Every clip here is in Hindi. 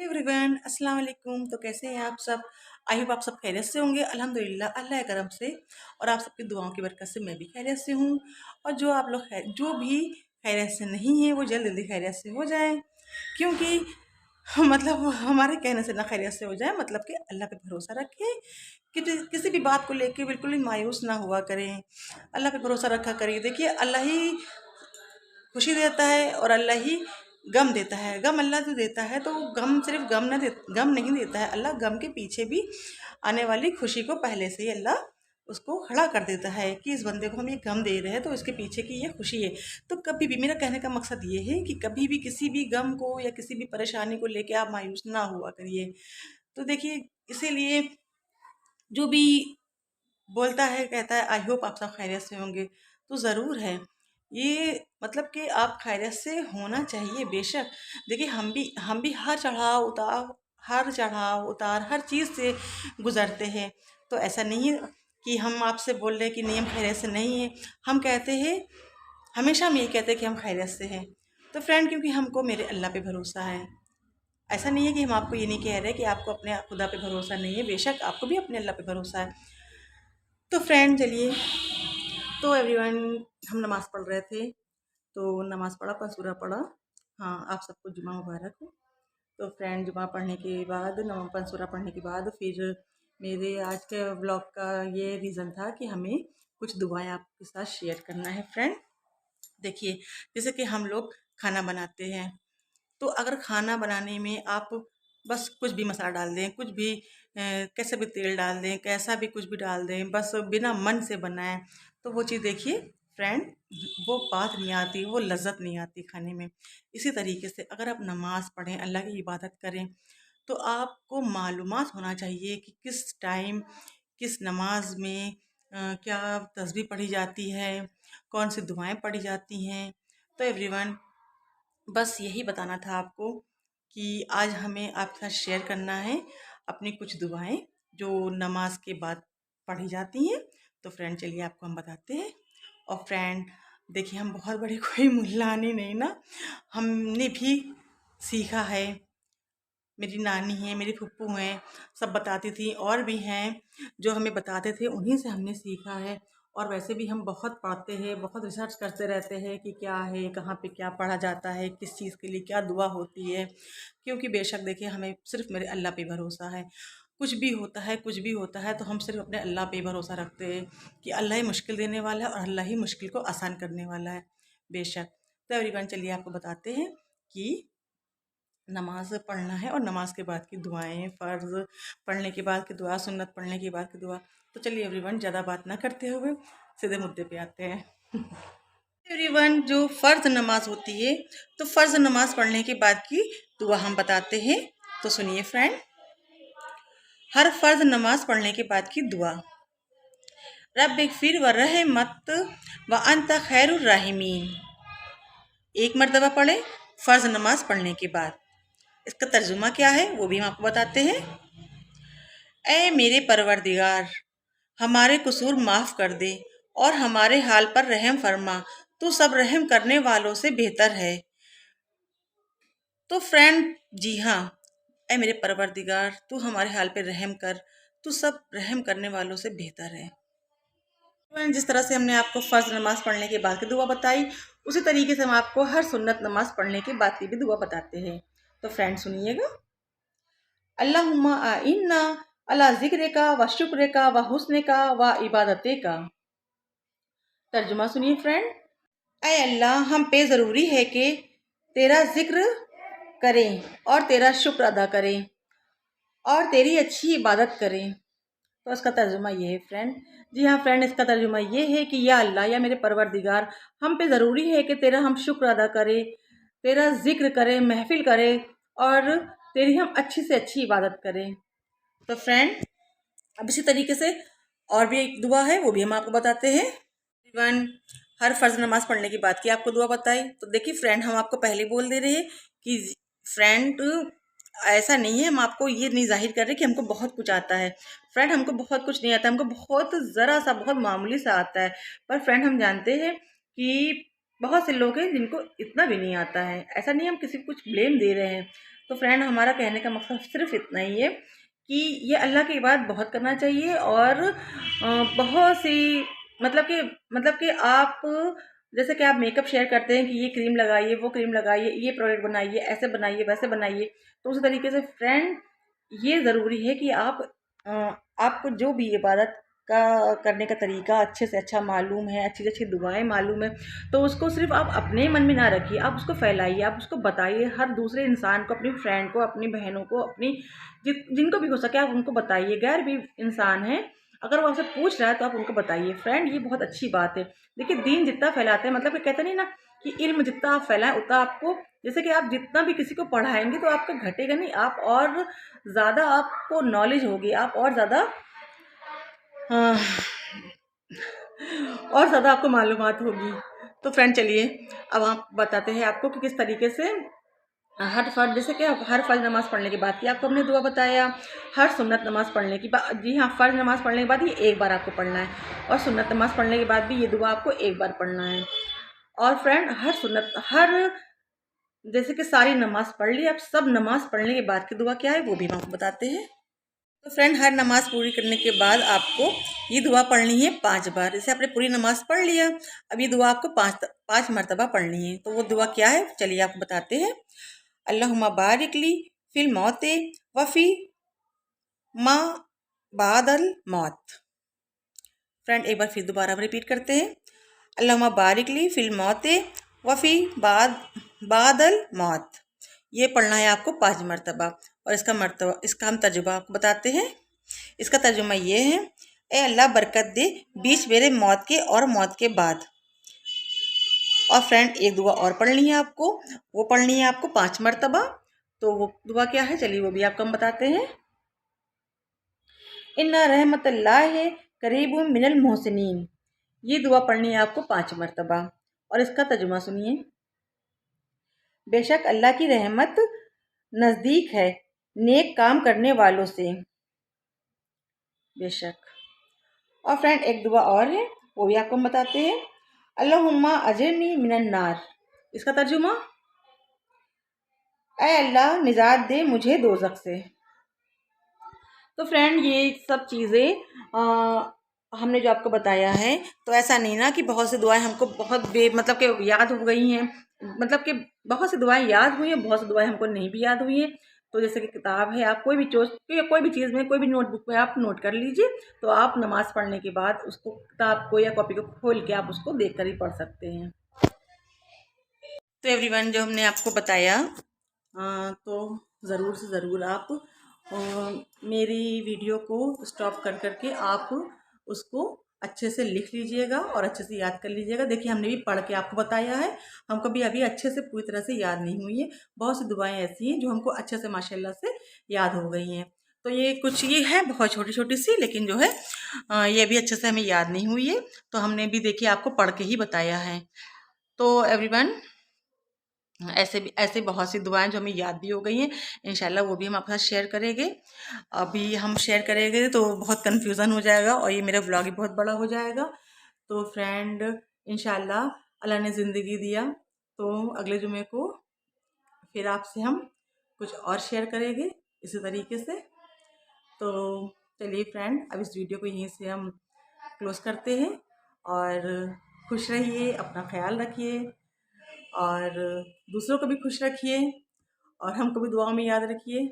एवरीवन अस्सलाम वालेकुम। तो कैसे हैं आप सब? आई होप आप सब खैरियत से होंगे। अल्हम्दुलिल्लाह अल्लाह के करम से और आप सबकी दुआओं की बरकत से मैं भी खैरियत से हूँ। और जो आप लोग जो भी खैरियत से नहीं है वो जल्द जल्दी खैरियत से हो जाएं, क्योंकि मतलब हमारे कहने से ना खैरियत से हो जाए, मतलब कि अल्लाह पे भरोसा रखें कि किसी भी बात को लेके बिल्कुल भी मायूस ना हुआ करें। अल्लाह पे भरोसा रखा करिए। देखिए, अल्लाह ही खुशी देता है और अल्लाह ही गम देता है। गम अल्लाह जो देता है, तो गम सिर्फ गम नहीं देता है। अल्लाह गम के पीछे भी आने वाली खुशी को पहले से ही अल्लाह उसको खड़ा कर देता है कि इस बंदे को हम ये गम दे रहे हैं तो इसके पीछे की ये खुशी है। तो कभी भी मेरा कहने का मकसद ये है कि कभी भी किसी भी गम को या किसी भी परेशानी को लेके आप मायूस ना हुआ करिए। तो देखिए, इसीलिए जो भी बोलता है, कहता है आई होप आप सब खैरियत से होंगे, तो ज़रूर है। ये मतलब कि आप खैरियत से होना चाहिए बेशक। देखिए, हम भी हर चढ़ाव उतार हर चीज़ से गुजरते हैं। तो ऐसा नहीं है कि हम आपसे बोल रहे हैं कि नहीं हम खैरियत से नहीं हैं। हम कहते हैं, हमेशा हम यही कहते हैं कि हम खैरियत से हैं। तो फ्रेंड, क्योंकि हमको मेरे अल्लाह पे भरोसा है। ऐसा नहीं है कि हम आपको ये नहीं कह रहे कि आपको अपने खुदा पे भरोसा नहीं है, बेशक आपको भी अपने अल्लाह पे भरोसा है। तो फ्रेंड चलिए, तो एवरीवन, हम नमाज़ पढ़ रहे थे, तो नमाज़ पढ़ा, पंसूरा पढ़ा। हाँ, आप सबको जुमा मुबारक हो। तो फ्रेंड, जुमा पढ़ने के बाद पंसूरा पढ़ने के बाद फिर मेरे आज के व्लॉग का ये रीज़न था कि हमें कुछ दुआएं आपके साथ शेयर करना है फ्रेंड। देखिए, जैसे कि हम लोग खाना बनाते हैं, तो अगर खाना बनाने में आप बस कुछ भी मसाला डाल दें, कुछ भी कैसे भी तेल डाल दें, कैसा भी कुछ भी डाल दें, बस बिना मन से बनाएं, तो वो चीज़ देखिए फ्रेंड, वो बात नहीं आती, वो लज़्ज़त नहीं आती खाने में। इसी तरीके से अगर आप नमाज़ पढ़ें, अल्लाह की इबादत करें, तो आपको मालूमात होना चाहिए कि किस टाइम किस नमाज में क्या तस्बीह पढ़ी जाती है, कौन सी दुआएं पढ़ी जाती हैं। तो एवरीवन, बस यही बताना था आपको कि आज हमें आपके साथ शेयर करना है अपनी कुछ दुआएं जो नमाज के बाद पढ़ी जाती हैं। तो फ्रेंड चलिए आपको हम बताते हैं। और फ्रेंड देखिए, हम बहुत बड़े कोई मुल्लानी नहीं ना, हमने भी सीखा है। मेरी नानी है, मेरी फुप्पू हैं, सब बताती थी, और भी हैं जो हमें बताते थे, उन्हीं से हमने सीखा है। और वैसे भी हम बहुत पढ़ते हैं, बहुत रिसर्च करते रहते हैं कि क्या है, कहाँ पे क्या पढ़ा जाता है, किस चीज़ के लिए क्या दुआ होती है। क्योंकि बेशक देखिए, हमें सिर्फ मेरे अल्लाह पे भरोसा है। कुछ भी होता है, कुछ भी होता है, तो हम सिर्फ अपने अल्लाह पे भरोसा रखते हैं कि अल्लाह ही मुश्किल देने वाला है और अल्लाह ही मुश्किल को आसान करने वाला है बेशक। तो एवरीवन चलिए आपको बताते हैं कि नमाज़ पढ़ना है और नमाज के बाद की दुआएं, फ़र्ज़ पढ़ने के बाद की दुआ, सुन्नत पढ़ने के बाद की दुआ। तो चलिए एवरीवन, ज़्यादा बात ना करते हुए सीधे मुद्दे पे आते हैं। एवरीवन, जो फ़र्ज़ नमाज होती है, तो फ़र्ज़ नमाज पढ़ने के बाद की दुआ हम बताते हैं। तो सुनिए फ्रेंड, हर फ़र्ज़ नमाज पढ़ने के बाद की दुआ। रब्बिग़फिर व रहमत व अंत खैरुर राहिमीन। एक मरतबा पढ़े फ़र्ज़ नमाज पढ़ने के बाद। इसका तर्जुमा क्या है वो भी हम आपको बताते हैं। ऐ मेरे परवरदिगार, हमारे कसूर माफ़ कर दे और हमारे हाल पर रहम फरमा, तू सब रहम करने वालों से बेहतर है। तो फ्रेंड जी हाँ, ऐ मेरे परवरदिगार, तू हमारे हाल पे रहम कर, तू सब रहम करने वालों से बेहतर है। फ्रेंड, जिस तरह से हमने आपको फ़र्ज़ नमाज पढ़ने के बाद की दुआ बताई, उसी तरीके से हम आपको हर सुन्नत नमाज पढ़ने के बाद की भी दुआ बताते हैं। तो फ्रेंड सुनिएगा। अल्लाहुम्मा आइन्ना अला ज़िक्रिका व शुक्रिका व हुस्निका व इबादतिका। तर्जुमा सुनिए फ्रेंड। ऐ अल्लाह, हम पे ज़रूरी है कि तेरा ज़िक्र करें और तेरा शुक्र अदा करें और तेरी अच्छी इबादत करें। तो इसका तर्जुमा ये है फ्रेंड। जी हाँ फ्रेंड, इसका तर्जुमा ये है कि या अल्लाह, या मेरे परवरदिगार, हम पे ज़रूरी है कि तेरा हम शुक्र अदा करें, तेरा ज़िक्र करें, महफिल करें और तेरी हम अच्छी से अच्छी इबादत करें। तो फ्रेंड, अब इसी तरीके से और भी एक दुआ है, वो भी हम आपको बताते हैं। इवन हर फ़र्ज़ नमाज पढ़ने के बाद की आपको दुआ बताई। तो देखिए फ्रेंड, हम आपको पहले बोल दे रहे हैं कि फ्रेंड ऐसा नहीं है, हम आपको ये नहीं ज़ाहिर कर रहे कि हमको बहुत कुछ आता है। फ्रेंड, हमको बहुत कुछ नहीं आता, हमको बहुत ज़रा सा, बहुत मामूली सा आता है। पर फ्रेंड, हम जानते हैं कि बहुत से लोग हैं जिनको इतना भी नहीं आता है। ऐसा नहीं, हम किसी को कुछ ब्लेम दे रहे हैं। तो फ्रेंड हमारा कहने का मकसद सिर्फ इतना ही है कि ये अल्लाह की इबादत बहुत करना चाहिए, और बहुत सी मतलब कि आप जैसे कि आप मेकअप शेयर करते हैं कि ये क्रीम लगाइए, वो क्रीम लगाइए, ये प्रोडक्ट बनाइए, ऐसे बनाइए, वैसे बनाइए, तो उसी तरीके से फ्रेंड ये ज़रूरी है कि अ, आपको जो भी इबादत का करने का तरीका अच्छे से अच्छा मालूम है, अच्छी से अच्छी दुआएँ मालूम है, तो उसको सिर्फ़ आप अपने मन में ना रखिए, आप उसको फैलाइए, आप उसको बताइए हर दूसरे इंसान को, अपनी फ्रेंड को, अपनी बहनों को, अपनी जिनको भी हो सके आप उनको बताइए। गैर भी इंसान हैं, अगर वो आपसे पूछ रहा है तो आप उनको बताइए। फ्रेंड ये बहुत अच्छी बात है। देखिए दीन जितना फैलाते हैं, मतलब कि कहते नहीं ना कि इल्म जितना आप फैलाएँ उतना आपको, जैसे कि आप जितना भी किसी को पढ़ाएँगे तो आपका घटेगा नहीं, आप और ज़्यादा आपको नॉलेज होगी, आप और ज़्यादा अ, और ज़्यादा आपको मालूमात होगी। तो फ्रेंड चलिए अब आप बताते हैं आपको कि किस तरीके से हर फ़र्ज़, जैसे कि हर फ़र्ज़ नमाज़ पढ़ने के बाद की आपको हमने दुआ बताया, हर सुन्नत नमाज़ पढ़ने के बाद, जी हाँ, फ़र्ज़ नमाज़ पढ़ने के बाद ये एक बार आपको पढ़ना है, और सुन्नत नमाज़ पढ़ने के बाद भी ये दुआ आपको एक बार पढ़ना है। और फ्रेंड हर जैसे कि सारी नमाज़ पढ़ ली, अब सब नमाज़ पढ़ने के बाद की दुआ क्या है वो भी हम आपको बताते हैं। तो फ्रेंड हर नमाज़ पूरी करने के बाद आपको ये दुआ पढ़नी है 5 बार। जैसे आपने पूरी नमाज़ पढ़ लिया, अब ये दुआ आपको 5 मरतबा पढ़नी है। तो वो दुआ क्या है चलिए आपको बताते हैं। अल्लाहुम्मा बारिक ली फिल मौते वफ़ी मा बादल मौत। फ्रेंड एक बार फिर दोबारा हम रिपीट करते हैं। अल्लाहुम्मा बारिक ली फिल मौते वफ़ी बादल मौत। ये पढ़ना है आपको 5 मरतबा, और इसका हम तर्जुमा आपको बताते हैं। इसका तर्जुमा ये है, ए अल्लाह बरकत दे बीच मेरे मौत के और मौत के बाद। और फ्रेंड एक दुआ और पढ़नी है आपको, वो पढ़नी है आपको 5 मरतबा। तो वो दुआ क्या है चलिए वो भी आपको हम बताते हैं। इन्ना रहमतुल्लाहि करीबुम मिनल मोहसिनीन। ये दुआ पढ़नी है आपको 5 मरतबा, और इसका तर्जुमा सुनिए। बेशक अल्लाह की रहमत नज़दीक है नेक काम करने वालों से, बेशक। और फ्रेंड एक दुआ और है, वो भी आपको हम बताते हैं। अल्लाहुम्मा अजिरनी मिनन नार। इसका तर्जुमा, ऐ अल्लाह निजात दे मुझे दोज़ख से। तो फ्रेंड ये सब चीज़ें हमने जो आपको बताया है, तो ऐसा नहीं ना कि बहुत सी दुआएं हमको बहुत मतलब कि याद हो गई हैं, मतलब कि बहुत सी दुआएं याद हुई हैं, बहुत सी दुआएं हमको नहीं भी याद हुई हैं। तो जैसे कि किताब है, आप कोई भी चीज़ में, कोई भी नोटबुक में आप नोट कर लीजिए, तो आप नमाज़ पढ़ने के बाद उसको, किताब को या कॉपी को खोल के आप उसको देख कर ही पढ़ सकते हैं। तो एवरीवन जो हमने आपको बताया, तो ज़रूर से ज़रूर आप मेरी वीडियो को स्टॉप कर के आप उसको अच्छे से लिख लीजिएगा और अच्छे से याद कर लीजिएगा। देखिए हमने भी पढ़ के आपको बताया है, हमको भी अभी अच्छे से पूरी तरह से याद नहीं हुई है। बहुत सी दुआएं ऐसी हैं जो हमको अच्छे से माशाल्लाह से याद हो गई हैं। तो ये कुछ ये है बहुत छोटी छोटी सी, लेकिन जो है ये भी अच्छे से हमें याद नहीं हुई है, तो हमने भी देखिए आपको पढ़ के ही बताया है। तो एवरीवन ऐसे बहुत सी दुआएं जो हमें याद भी हो गई हैं, इंशाल्लाह वो भी हम आपके साथ शेयर करेंगे। अभी हम शेयर करेंगे तो बहुत कन्फ्यूज़न हो जाएगा और ये मेरा व्लॉग ही बहुत बड़ा हो जाएगा। तो फ्रेंड इंशाल्लाह अल्लाह ने ज़िंदगी दिया तो अगले जुमे को फिर आपसे हम कुछ और शेयर करेंगे इसी तरीके से। तो चलिए फ्रेंड अब इस वीडियो को यहीं से हम क्लोज़ करते हैं, और खुश रहिए, अपना ख्याल रखिए, और दूसरों को भी खुश रखिए, और हमको भी दुआओं में याद रखिए।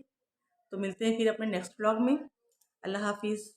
तो मिलते हैं फिर अपने नेक्स्ट व्लॉग में। अल्लाह हाफिज़।